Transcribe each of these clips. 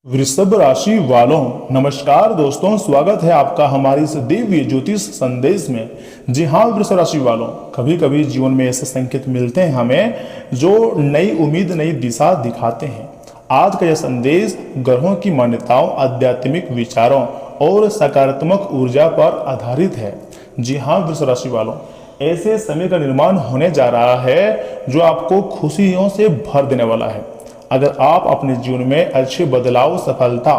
वृषभ राशि वालों, नमस्कार दोस्तों, स्वागत है आपका हमारी इस दिव्य ज्योतिष संदेश में। जी हाँ वृषभ राशि वालों, कभी कभी जीवन में ऐसे संकेत मिलते हैं हमें जो नई उम्मीद, नई दिशा दिखाते हैं। आज का यह संदेश ग्रहों की मान्यताओं, आध्यात्मिक विचारों और सकारात्मक ऊर्जा पर आधारित है। जी हाँ वृषभ राशि वालों, ऐसे समय का निर्माण होने जा रहा है जो आपको खुशियों से भर देने वाला है। अगर आप अपने जीवन में अच्छे बदलाव, सफलता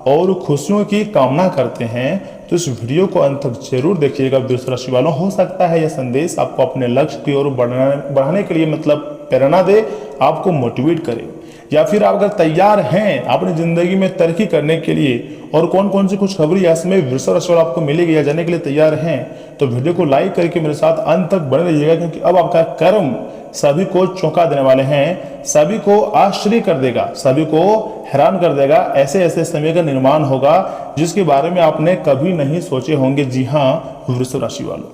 और खुशियों की कामना करते हैं तो इस वीडियो को अंत तक जरूर देखिएगा वृषभ राशि वालों। हो सकता है यह संदेश आपको अपने लक्ष्य की ओर बढ़ाने के लिए प्रेरणा दे, आपको मोटिवेट करे, या फिर आप अगर तैयार हैं अपनी जिंदगी में तरक्की करने के लिए और कौन कौन सी खुशखबरी ऐसे में वृषभ राशि वालों आपको मिलेगी या जानने के लिए तैयार हैं तो वीडियो को लाइक करके मेरे साथ अंत तक बने रहिएगा, क्योंकि अब आपका कर्म सभी को चौंका देने वाले हैं, सभी को आश्चर्य कर देगा, सभी को हैरान कर देगा। ऐसे ऐसे समय का निर्माण होगा जिसके बारे में आपने कभी नहीं सोचे होंगे। जी हाँ वृषभ राशि वालों,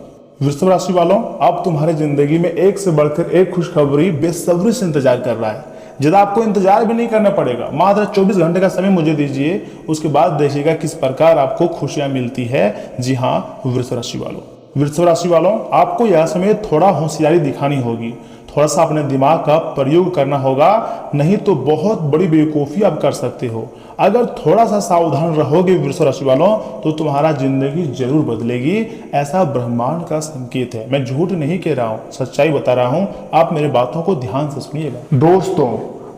वृषभ राशि वालों, अब तुम्हारी जिंदगी में एक से बढ़कर एक खुशखबरी बेसब्री से इंतजार कर रहा है। ज्यादा आपको इंतजार भी नहीं करना पड़ेगा, मात्र 24 घंटे का समय मुझे दीजिए, उसके बाद देखिएगा किस प्रकार आपको खुशियां मिलती है। जी हाँ वृषभ राशि वालों, वृषभ राशि वालों, आपको यह समय थोड़ा होशियारी दिखानी होगी, थोड़ा सा अपने दिमाग का प्रयोग करना होगा, नहीं तो बहुत बड़ी बेवकूफ़ी आप कर सकते हो। अगर थोड़ा सा सावधान रहोगे वृषभ राशि वालों तो तुम्हारा जिंदगी जरूर बदलेगी, ऐसा ब्रह्मांड का संकेत है। मैं झूठ नहीं कह रहा हूँ, सच्चाई बता रहा हूँ, आप मेरे बातों को ध्यान से सुनिएगा। दोस्तों,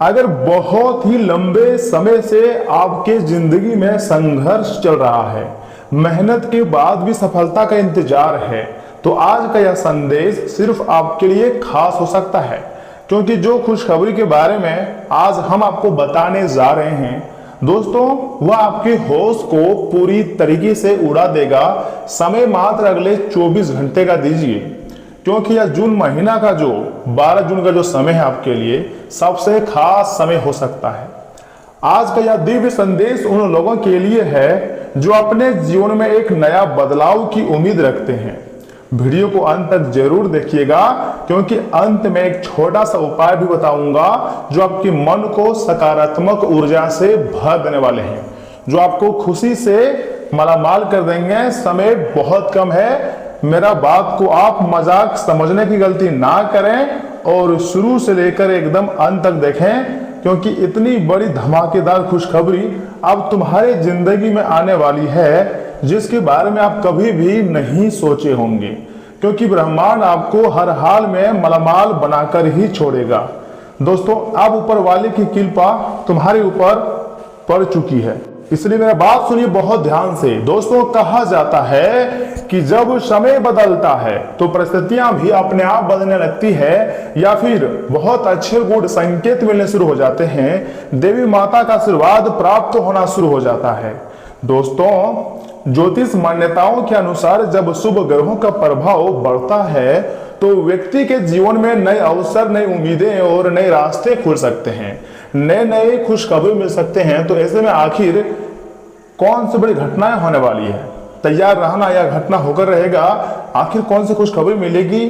अगर बहुत ही लंबे समय से आपके जिंदगी में संघर्ष चल रहा है, मेहनत के बाद भी सफलता का इंतजार है, तो आज का यह संदेश सिर्फ आपके लिए खास हो सकता है, क्योंकि जो खुशखबरी के बारे में आज हम आपको बताने जा रहे हैं दोस्तों, वह आपके होश को पूरी तरीके से उड़ा देगा। समय मात्र अगले 24 घंटे का दीजिए, क्योंकि यह जून महीना का जो 12 जून का जो समय है आपके लिए सबसे खास समय हो सकता है। आज का यह दिव्य संदेश उन लोगों के लिए है जो अपने जीवन में एक नया बदलाव की उम्मीद रखते हैं। वीडियो को अंत तक जरूर देखिएगा, क्योंकि अंत में एक छोटा सा उपाय भी बताऊंगा जो आपके मन को सकारात्मक ऊर्जा से भर देने वाले हैं, जो आपको खुशी से मालामाल कर देंगे। समय बहुत कम है, मेरा बात को आप मजाक समझने की गलती ना करें और शुरू से लेकर एकदम अंत तक देखें, क्योंकि इतनी बड़ी धमाकेदार खुशखबरी अब तुम्हारे जिंदगी में आने वाली है जिसके बारे में आप कभी भी नहीं सोचे होंगे, क्योंकि ब्रह्मांड आपको हर हाल में मालामाल बनाकर ही छोड़ेगा। दोस्तों, अब ऊपर वाले की कृपा तुम्हारे ऊपर पड़ चुकी है, इसलिए मेरा बात सुनिए बहुत ध्यान से। दोस्तों, कहा जाता है कि जब समय बदलता है तो परिस्थितियां भी अपने आप बदलने लगती है, या फिर बहुत अच्छे गुड संकेत मिलने शुरू हो जाते हैं, देवी माता का आशीर्वाद प्राप्त होना शुरू हो जाता है। दोस्तों, ज्योतिष मान्यताओं के अनुसार जब शुभ ग्रहों का प्रभाव बढ़ता है तो व्यक्ति के जीवन में नए अवसर, नई उम्मीदें और नए रास्ते खुल सकते हैं, नए नए खुशखबरी मिल सकते हैं। तो ऐसे में आखिर कौन सी बड़ी घटनाएं होने वाली है, तैयार रहना या घटना होकर रहेगा, आखिर कौन सी खुशखबरी मिलेगी,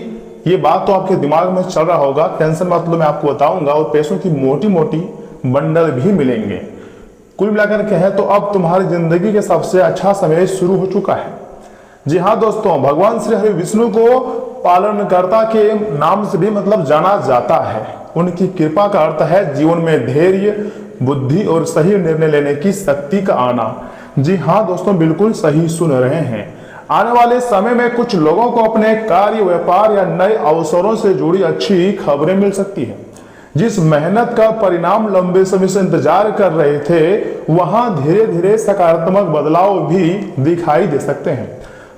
ये बात तो आपके दिमाग में चल रहा होगा। टेंशन मत लो, मैं आपको बताऊंगा, और पैसों की मोटी मोटी बंडल भी मिलेंगे। कुल मिलाकर के है तो अब तुम्हारी जिंदगी के सबसे अच्छा समय शुरू हो चुका है। जी हाँ दोस्तों, भगवान श्री हरि विष्णु को पालनकर्ता के नाम से भी जाना जाता है। उनकी कृपा का अर्थ है जीवन में धैर्य, बुद्धि और सही निर्णय लेने की शक्ति का आना। जी हाँ दोस्तों, बिल्कुल सही सुन रहे हैं। आने वाले समय में कुछ लोगों को अपने कार्य, व्यापार या नए अवसरों से जुड़ी अच्छी खबरें मिल सकती है। जिस मेहनत का परिणाम लंबे समय से इंतजार कर रहे थे, वहां धीरे धीरे सकारात्मक बदलाव भी दिखाई दे सकते हैं।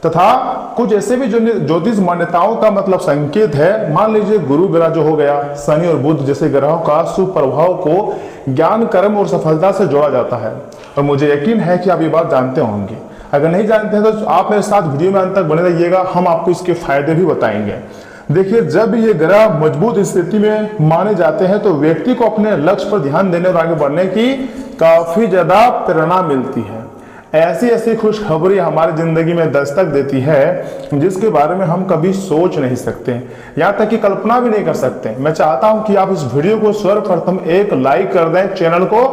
तथा कुछ ऐसे भी जो ज्योतिष मान्यताओं का संकेत है, मान लीजिए गुरु ग्रह जो हो गया, शनि और बुध जैसे ग्रहों का शुभ प्रभाव को ज्ञान, कर्म और सफलता से जोड़ा जाता है। और मुझे यकीन है कि आप ये बात जानते होंगे। अगर नहीं जानते हैं तो आप मेरे साथ वीडियो में अंत तक बने रहिएगा, हम आपको इसके फायदे भी बताएंगे। देखिए, जब ये ग्रह मजबूत स्थिति में माने जाते हैं तो व्यक्ति को अपने लक्ष्य पर ध्यान देने और आगे बढ़ने की काफी ज्यादा प्रेरणा मिलती है। ऐसी ऐसी खुशखबरी हमारी जिंदगी में दस्तक देती है जिसके बारे में हम कभी सोच नहीं सकते, यहाँ तक कि कल्पना भी नहीं कर सकते। मैं चाहता हूं कि आप इस वीडियो को सर्वप्रथम एक लाइक कर दें, चैनल को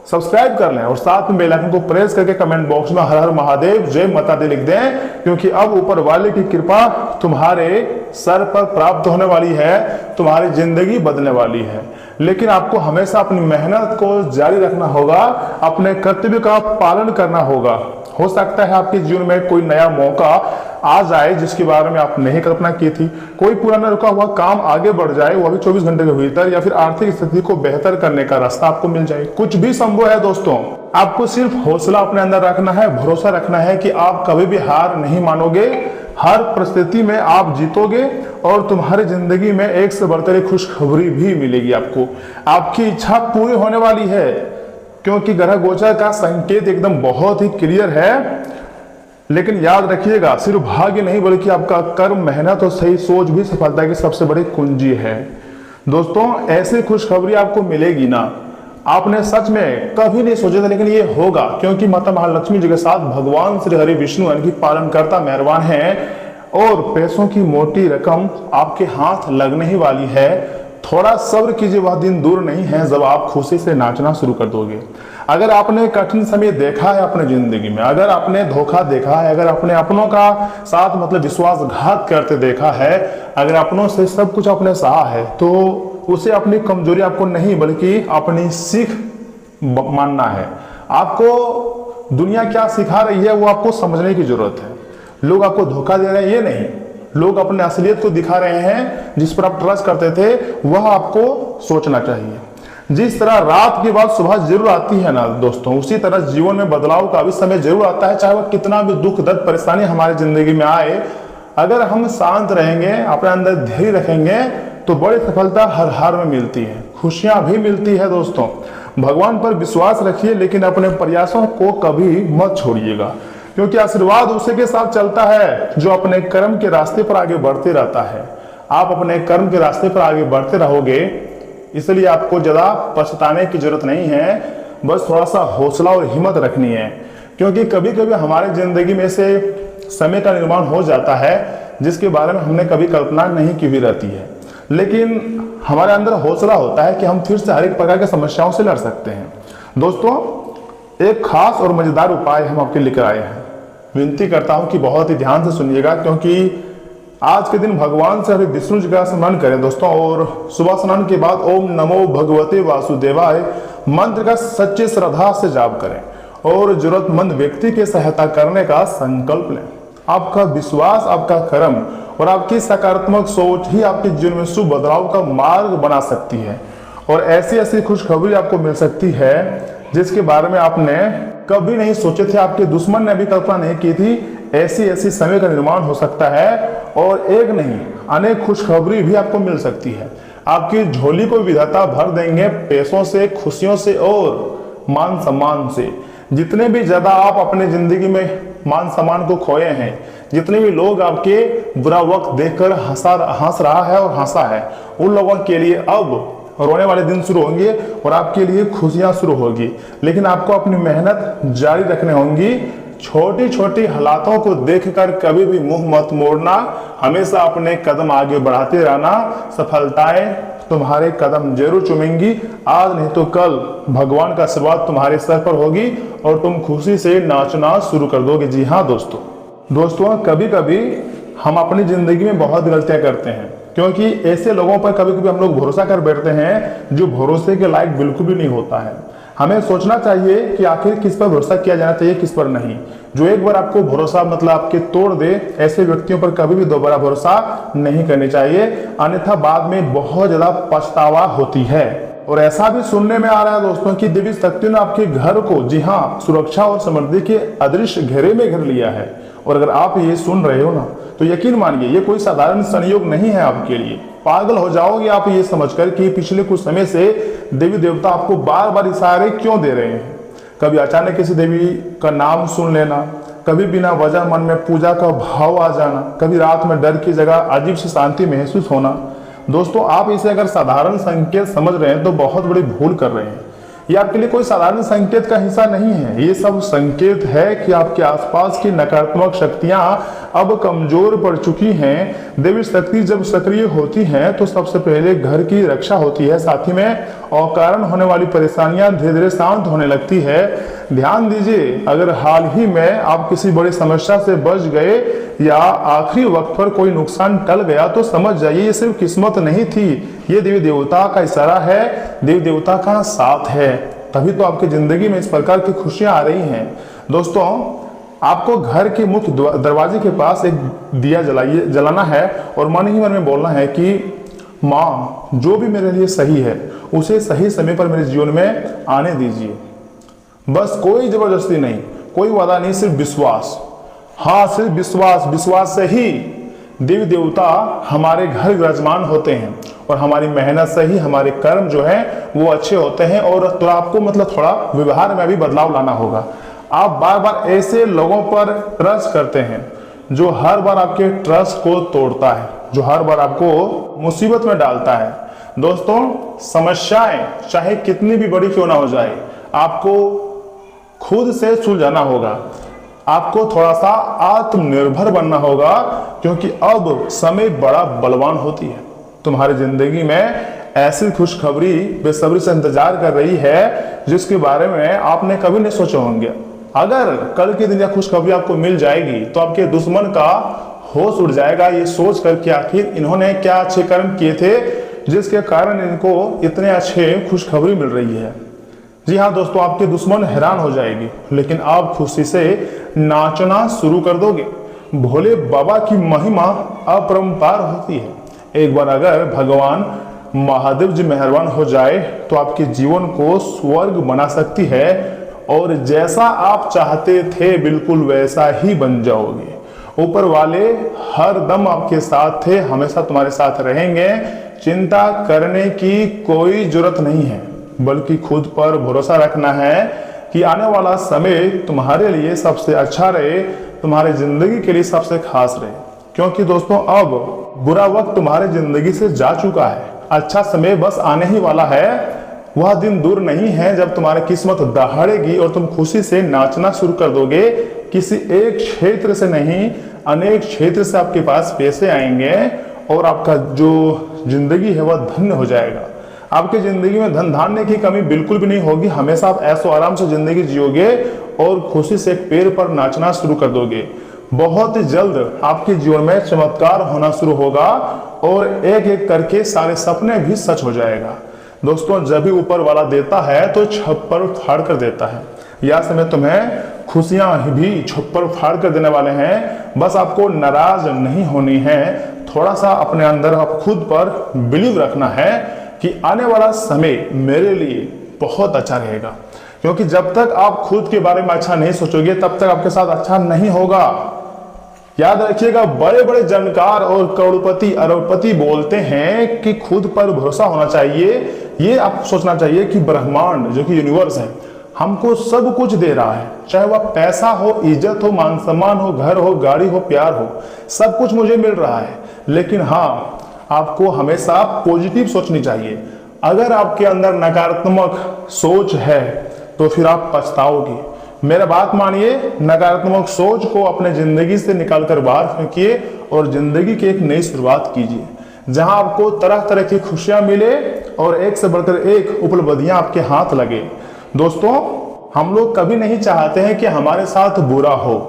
सब्सक्राइब कर लें और साथ में बेल आइकन को प्रेस करके कमेंट बॉक्स में हर हर महादेव जय माता दी लिख दें, क्योंकि अब ऊपर वाले की कृपा तुम्हारे सर पर प्राप्त होने वाली है, तुम्हारी जिंदगी बदलने वाली है। लेकिन आपको हमेशा अपनी मेहनत को जारी रखना होगा, अपने कर्तव्य का पालन करना होगा। हो सकता है आपके जीवन में कोई नया मौका आ जाए जिसके बारे में आप नहीं कल्पना की थी, कोई पुराना रुका हुआ काम आगे बढ़ जाए, वो भी 24 घंटे के भीतर, या फिर आर्थिक स्थिति को बेहतर करने का रास्ता आपको मिल जाए। कुछ भी संभव है दोस्तों। आपको सिर्फ हौसला अपने अंदर रखना है, भरोसा रखना है कि आप कभी भी हार नहीं मानोगे, हर परिस्थिति में आप जीतोगे और तुम्हारी जिंदगी में एक से बढ़कर एक खुशखबरी भी मिलेगी आपको। आपकी इच्छा पूरी होने वाली है, क्योंकि ग्रह गोचर का संकेत एकदम बहुत ही क्लियर है। लेकिन याद रखिएगा, सिर्फ भाग्य नहीं बल्कि आपका कर्म, मेहनत और सही सोच भी सफलता की सबसे बड़ी कुंजी है। दोस्तों, ऐसी खुशखबरी आपको मिलेगी ना, आपने सच में कभी नहीं सोचा था, लेकिन ये होगा, क्योंकि माता महालक्ष्मी जी के साथ भगवान श्री हरि विष्णु यानी कि पालनकर्ता मेहरबान हैं और पैसों की मोटी रकम आपके हाथ लगने ही वाली है। थोड़ा सब्र कीजिए, वह दिन दूर नहीं है जब आप खुशी से नाचना शुरू कर दोगे। अगर आपने कठिन समय देखा है अपने जिंदगी में, अगर आपने धोखा देखा है, अगर आपने अपनों का साथ मतलब विश्वासघात करते देखा है, अगर अपनों से सब कुछ आपने सहा है, तो उसे अपनी कमजोरी आपको नहीं बल्कि अपनी सीख मानना है। आपको दुनिया क्या सिखा रही है वो आपको समझने की जरूरत है। लोग आपको धोखा दे रहे हैं ये नहीं, लोग अपने असलियत को दिखा रहे हैं, जिस पर आप ट्रस्ट करते थे वह आपको सोचना चाहिए। जिस तरह रात के बाद सुबह जरूर आती है ना दोस्तों, उसी तरह जीवन में बदलाव का भी समय जरूर आता है, चाहे वह कितना भी दुख दर्द परेशानी हमारी जिंदगी में आए। अगर हम शांत रहेंगे, अपने अंदर धैर्य रखेंगे, तो बड़ी सफलता हर हार में मिलती है, खुशियां भी मिलती है। दोस्तों, भगवान पर विश्वास रखिए, लेकिन अपने प्रयासों को कभी मत छोड़िएगा, क्योंकि आशीर्वाद उसी के साथ चलता है जो अपने कर्म के रास्ते पर आगे बढ़ते रहता है। आप अपने कर्म के रास्ते पर आगे बढ़ते रहोगे, इसलिए आपको ज्यादा पछताने की जरूरत नहीं है, बस थोड़ा सा हौसला और हिम्मत रखनी है। क्योंकि कभी कभी हमारे जिंदगी में से समय का निर्माण हो जाता है जिसके बारे में हमने कभी कल्पना नहीं की भी रहती है, लेकिन हमारे अंदर हौसला होता है कि हम फिर से हर एक प्रकार की समस्याओं से लड़ सकते हैं। दोस्तों, एक खास और मजेदार उपाय हम आपके लेकर आए हैं। विनती करता हूं कि बहुत ही ध्यान से सुनिएगा, क्योंकि आज के दिन भगवान से हरि विष्णु जी का स्मरण करें दोस्तों, और सुबह स्नान के बाद ओम नमो भगवते वासुदेवाय मंत्र का सच्चे श्रद्धा से जाप करें और जरूरतमंद व्यक्ति की सहायता करने का संकल्प लें। आपका विश्वास, आपका कर्म और आपकी सकारात्मक सोच ही आपके जीवन में शुभ बदलाव का मार्ग बना सकती है, और ऐसी ऐसी खुशखबरी आपको मिल सकती है जिसके बारे में आपने कभी नहीं सोचे थे, आपके दुश्मन ने भी कल्पना नहीं की थी। ऐसी ऐसी समय का निर्माण हो सकता है और एक नहीं अनेक खुशखबरी भी आपको मिल सकती है। आपकी झोली को विधाता भर देंगे पैसों से, खुशियों से और मान सम्मान से। जितने भी ज्यादा आप अपने जिंदगी में मान सम्मान को खोए हैं, जितने भी लोग आपके बुरा वक्त देखकर हंस रहा है और हंसा है, उन लोगों के लिए अब रोने वाले दिन शुरू होंगे और आपके लिए खुशियां शुरू होगी। लेकिन आपको अपनी मेहनत जारी रखनी होंगी। छोटी छोटी हालातों को देखकर कभी भी मुंह मत मोड़ना, हमेशा अपने कदम आगे बढ़ाते रहना। सफलताएं तुम्हारे कदम जरूर चूमेंगी, आज नहीं तो कल भगवान का आशीर्वाद तुम्हारे सर पर होगी और तुम खुशी से नाचना शुरू कर दोगे। जी हाँ दोस्तों, कभी कभी हम अपनी जिंदगी में बहुत गलतियां करते हैं, क्योंकि ऐसे लोगों पर कभी कभी हम लोग भरोसा कर बैठते हैं जो भरोसे के लायक बिल्कुल भी नहीं होता है। हमें सोचना चाहिए कि आखिर किस पर भरोसा किया जाना चाहिए, किस पर नहीं। जो एक बार आपको भरोसा मतलब आपके तोड़ दे, ऐसे व्यक्तियों पर कभी भी दोबारा भरोसा नहीं करनी चाहिए, अन्यथा बाद में बहुत ज्यादा पछतावा होती है। और ऐसा भी सुनने में आ रहा है दोस्तों कि देवी शक्तियों ने आपके घर को, जी हाँ, सुरक्षा और समृद्धि के अदृश्य घेरे में घर लिया है। और अगर आप ये सुन रहे हो ना, तो यकीन मानिए ये कोई साधारण संयोग नहीं है आपके लिए। पागल हो जाओगे आप ये समझकर कि पिछले कुछ समय से देवी देवता आपको बार बार इशारे क्यों दे रहे हैं। कभी अचानक किसी देवी का नाम सुन लेना, कभी बिना वजह मन में पूजा का भाव आ जाना, कभी रात में डर की जगह अजीब सी शांति महसूस होना। दोस्तों, आप इसे अगर साधारण संकेत समझ रहे हैं तो बहुत बड़ी भूल कर रहे हैं। ये आपके लिए कोई साधारण संकेत का हिस्सा नहीं है। ये सब संकेत है कि आपके आसपास की नकारात्मक शक्तियां अब कमजोर पड़ चुकी हैं। देवी शक्ति जब सक्रिय होती हैं तो सबसे पहले घर की रक्षा होती है, साथ ही में अकारण होने वाली परेशानियां धीरे धीरे शांत होने लगती है। ध्यान दीजिए, अगर हाल ही में आप किसी बड़ी समस्या से बच गए या आखिरी वक्त पर कोई नुकसान टल गया तो समझ जाइए ये सिर्फ किस्मत नहीं थी, ये देवी देवता का इशारा है, देवी देवता का साथ है। तभी तो आपकी जिंदगी में इस प्रकार की खुशियां आ रही हैं। दोस्तों, आपको घर के मुख्य दरवाजे के पास एक दिया जलाना है और मन ही मन में बोलना है कि माँ, जो भी मेरे लिए सही है उसे सही समय पर मेरे जीवन में आने दीजिए। बस कोई जबरदस्ती नहीं, कोई वादा नहीं, सिर्फ विश्वास। हाँ, सिर्फ विश्वास। विश्वास से ही देवी देवता हमारे घर विराजमान होते हैं और हमारी मेहनत से ही हमारे कर्म जो है वो अच्छे होते हैं। और तो आपको थोड़ा व्यवहार में भी बदलाव लाना होगा। आप बार बार ऐसे लोगों पर ट्रस्ट करते हैं जो हर बार आपके ट्रस्ट को तोड़ता है, जो हर बार आपको मुसीबत में डालता है। दोस्तों, समस्याएं चाहे कितनी भी बड़ी क्यों ना हो जाए, आपको खुद से सुलझाना होगा। आपको थोड़ा सा आत्मनिर्भर बनना होगा, क्योंकि अब समय बड़ा बलवान होती है। तुम्हारी जिंदगी में ऐसी खुशखबरी बेसब्री से इंतजार कर रही है जिसके बारे में आपने कभी नहीं सोचे होंगे। अगर कल के दिन यह खुशखबरी आपको मिल जाएगी तो आपके दुश्मन का होश उड़ जाएगा, ये सोच कर कि आखिर इन्होंने क्या अच्छे कर्म किए थे जिसके कारण इनको इतने अच्छे खुशखबरी मिल रही है। जी हाँ दोस्तों, आपके दुश्मन हैरान हो जाएगी, लेकिन आप खुशी से नाचना शुरू कर दोगे। भोले बाबा की महिमा अपरंपार होती है। एक बार अगर भगवान महादेव जी मेहरबान हो जाए तो आपके जीवन को स्वर्ग बना सकती है और जैसा आप चाहते थे बिल्कुल वैसा ही बन जाओगे। ऊपर वाले हर दम आपके साथ थे, हमेशा तुम्हारे साथ रहेंगे। चिंता करने की कोई जरूरत नहीं है, बल्कि खुद पर भरोसा रखना है कि आने वाला समय तुम्हारे लिए सबसे अच्छा रहे, तुम्हारी जिंदगी के लिए सबसे खास रहे। क्योंकि दोस्तों, अब बुरा वक्त तुम्हारी जिंदगी से जा चुका है, अच्छा समय बस आने ही वाला है। वह दिन दूर नहीं है जब तुम्हारी किस्मत दहाड़ेगी और तुम खुशी से नाचना शुरू कर दोगे। किसी एक क्षेत्र से नहीं, अनेक क्षेत्र से आपके पास पैसे आएंगे और आपका जो जिंदगी है वह धन्य हो जाएगा। आपकी जिंदगी में धन धान्य की कमी बिल्कुल भी नहीं होगी। हमेशा आप ऐसो आराम से जिंदगी जियोगे और खुशी से पैर पर नाचना शुरू कर दोगे। बहुत ही जल्द आपके जीवन में चमत्कार होना शुरू होगा और एक एक करके सारे सपने भी सच हो जाएगा। दोस्तों, जब भी ऊपर वाला देता है तो छप्पर फाड़ कर देता है। या समय तुम्हें खुशियां भी छप्पर फाड़ कर देने वाले हैं। बस आपको नाराज नहीं होनी है, थोड़ा सा अपने अंदर आप खुद पर बिलीव रखना है कि आने वाला समय मेरे लिए बहुत अच्छा रहेगा। क्योंकि जब तक आप खुद के बारे में अच्छा नहीं सोचोगे तब तक आपके साथ अच्छा नहीं होगा। याद रखिएगा, बड़े बड़े जानकार और करोड़पति अरबपति बोलते हैं कि खुद पर भरोसा होना चाहिए। ये आप सोचना चाहिए कि ब्रह्मांड जो कि यूनिवर्स है हमको सब कुछ दे रहा है, चाहे वह पैसा हो, इज्जत हो, मान सम्मान हो, घर हो, गाड़ी हो, प्यार हो, सब कुछ मुझे मिल रहा है। लेकिन हाँ, आपको हमेशा पॉजिटिव सोचनी चाहिए। अगर आपके अंदर नकारात्मक सोच है तो फिर आप पछताओगे। मेरा बात मानिए, नकारात्मक सोच को अपने जिंदगी से निकालकर बाहर फेंकिए और जिंदगी की एक नई शुरुआत कीजिए, जहां आपको तरह तरह की खुशियां मिले और एक से बढ़कर एक उपलब्धियां आपके हाथ लगे। दोस्तों, हम लोग कभी नहीं चाहते हैं कि हमारे साथ बुरा हो।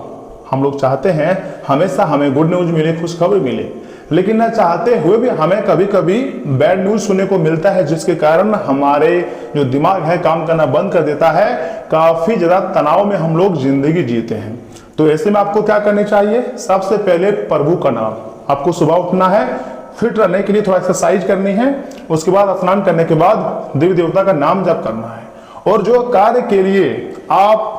हम लोग चाहते हैं हमेशा हमें गुड न्यूज मिले, खुशखबरी मिले। लेकिन न चाहते हुए भी हमें कभी कभी बैड न्यूज सुनने को मिलता है, जिसके कारण हमारे जो दिमाग है काम करना बंद कर देता है। काफी ज्यादा तनाव में हम लोग जिंदगी जीते हैं। तो ऐसे में आपको क्या करनी चाहिए? सबसे पहले प्रभु का नाम। आपको सुबह उठना है, फिट रहने के लिए थोड़ा एक्सरसाइज करनी है, उसके बाद स्नान करने के बाद देवी देवता का नाम जप करना है। और जो कार्य के लिए आप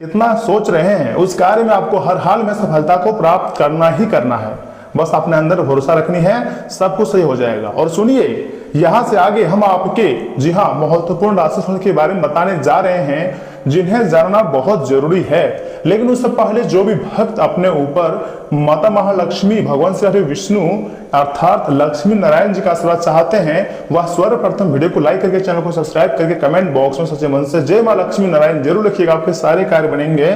इतना सोच रहे हैं उस कार्य में आपको हर हाल में सफलता को प्राप्त करना ही करना है। बस अपने अंदर भरोसा रखनी है, सब कुछ सही हो जाएगा। और सुनिए, यहां से आगे हम आपके जी हाँ महत्वपूर्ण राशिफल के बारे में बताने जा रहे हैं, जिन्हें जानना बहुत जरूरी है। लेकिन उससे पहले जो भी भक्त अपने ऊपर माता महालक्ष्मी, भगवान श्री विष्णु अर्थात लक्ष्मी नारायण जी का आशीर्वाद चाहते हैं, वह सर्वप्रथम वीडियो को लाइक करके, चैनल को सब्सक्राइब करके, कमेंट बॉक्स में सच्चे मन से जय मां लक्ष्मी नारायण जरूर लिखिएगा, आपके सारे कार्य बनेंगे।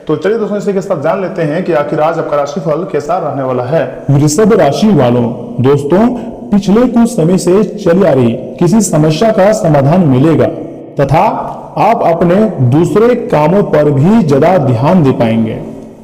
तो चलिए दोस्तों, इसी के साथ जान लेते हैं कि आखिर आज आपका राशिफल कैसा रहने वाला है। वृषभ राशि वालों, दोस्तों पिछले कुछ समय से चली आ रही किसी समस्या का समाधान मिलेगा तथा आप अपने दूसरे कामों पर भी ज्यादा ध्यान दे पाएंगे।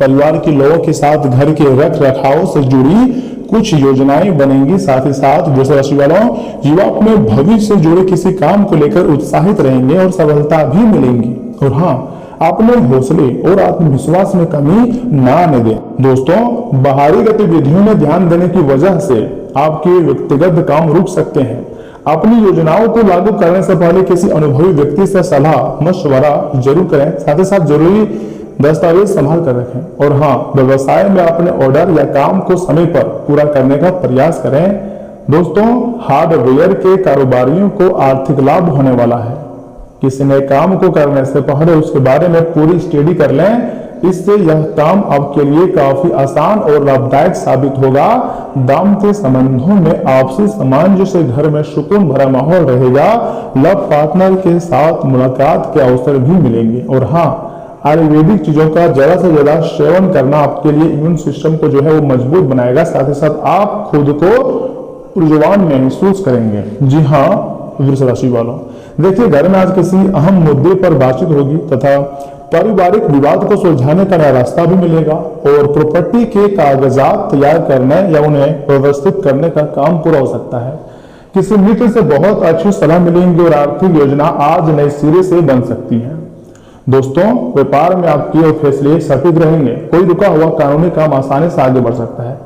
परिवार के लोगों के साथ घर के रख रखाव से जुड़ी कुछ योजनाएं बनेंगी। साथ ही साथ वृषभ राशि वालों, युवा अपने भविष्य से जुड़े किसी काम को लेकर उत्साहित रहेंगे और सफलता भी मिलेंगी। और हाँ, अपने हौसले और आत्मविश्वास में कमी ना आने दें। दोस्तों, बाहरी गतिविधियों में ध्यान देने की वजह से आपके व्यक्तिगत काम रुक सकते हैं। अपनी योजनाओं को लागू करने से पहले किसी अनुभवी व्यक्ति से सलाह मशवरा जरूर करें। साथ ही साथ जरूरी दस्तावेज संभाल कर रखें। और हाँ, व्यवसाय में अपने ऑर्डर या काम को समय पर पूरा करने का प्रयास करें। दोस्तों, हार्डवेयर के कारोबारियों को आर्थिक लाभ होने वाला है। किसी नए काम को करने से पहले उसके बारे में पूरी स्टडी कर लें, इससे यह काम आपके लिए काफी आसान और लाभदायक साबित होगा। दाम्पत्य संबंधों में आपसी सामंजस्य, घर में सुकून भरा माहौल रहेगा। लव पार्टनर के साथ मुलाकात के अवसर भी मिलेंगे। और हाँ, आयुर्वेदिक चीजों का ज्यादा से ज्यादा सेवन करना आपके लिए इम्यून सिस्टम को जो है वो मजबूत बनाएगा। साथ ही साथ आप खुद को ऊर्जावान महसूस करेंगे। जी हाँ वृषभ राशि वालों, देखिए घर में आज किसी अहम मुद्दे पर बातचीत होगी तथा पारिवारिक विवाद को सुलझाने का रास्ता भी मिलेगा। और प्रॉपर्टी के कागजात तैयार करने या उन्हें व्यवस्थित करने का काम पूरा हो सकता है। किसी मित्र से बहुत अच्छी सलाह मिलेंगी और आर्थिक योजना आज नए सिरे से बन सकती है। दोस्तों, व्यापार में आपके फैसले सटीक रहेंगे। कोई रुका हुआ कानूनी काम आसानी से आगे बढ़ सकता है।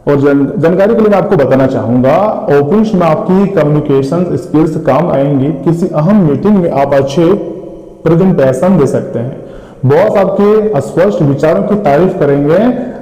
और जानकारी के लिए मैं आपको बताना चाहूंगा, ऑफिस में आपकी कम्युनिकेशन स्किल्स काम आएंगी। किसी अहम मीटिंग में आप अच्छे प्रेजेंटेशन दे सकते हैं। बॉस आपके स्पष्ट विचारों की तारीफ करेंगे।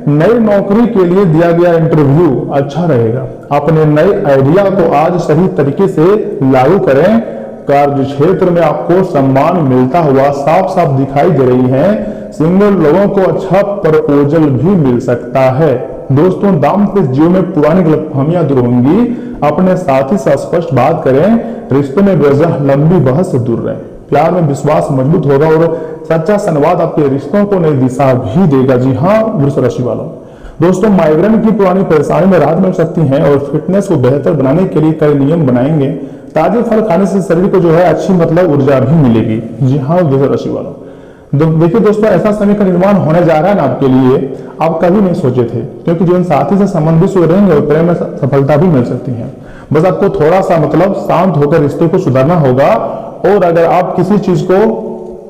नई नौकरी के लिए दिया गया इंटरव्यू अच्छा रहेगा। अपने नए आइडिया को आज सही तरीके से लागू करें। कार्य क्षेत्र में आपको सम्मान मिलता हुआ साफ साफ दिखाई दे रही है। सिंगल लोगों को अच्छा प्रपोजल भी मिल सकता है। दोस्तों, दाम्पत्य जीवन में पुरानी गलतफहमियां दूर होंगी। अपने साथी से स्पष्ट बात करें। रिश्ते में बेवजह लंबी बहस से दूर रहें। प्यार में विश्वास मजबूत होगा और सच्चा संवाद आपके रिश्तों को नई दिशा भी देगा। जी हाँ वृषभ राशि वालों, दोस्तों माइग्रेन की पुरानी परेशानी में राहत मिल सकती है और फिटनेस को बेहतर बनाने के लिए कई नियम बनाएंगे। ताजे फल खाने से शरीर को जो है अच्छी ऊर्जा भी मिलेगी। जी हाँ वृषभ राशि वालों, देखिए दोस्तों, ऐसा समय का निर्माण होने जा रहा है ना आपके लिए, आप कभी नहीं सोचे थे। क्योंकि जीवन साथी से संबंधित रहेंगे और प्रेम में सफलता भी मिल सकती है। बस आपको थोड़ा सा शांत होकर रिश्ते को सुधारना होगा। और अगर आप किसी चीज को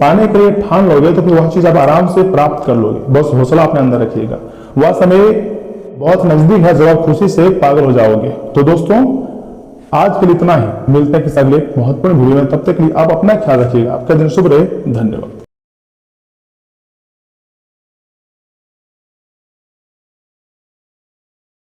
पाने के लिए ठान लोगे तो फिर वह चीज आप आराम से प्राप्त कर लोगे। बस हौसला अपने अंदर रखिएगा। वह समय बहुत नजदीक है जब आप खुशी से पागल हो जाओगे। तो दोस्तों, आज के लिए इतना ही। मिलते हैं किसी अगले महत्वपूर्ण वीडियो में। तब तक के लिए आप अपना ख्याल रखिएगा। आपका दिन शुभ रहे। धन्यवाद।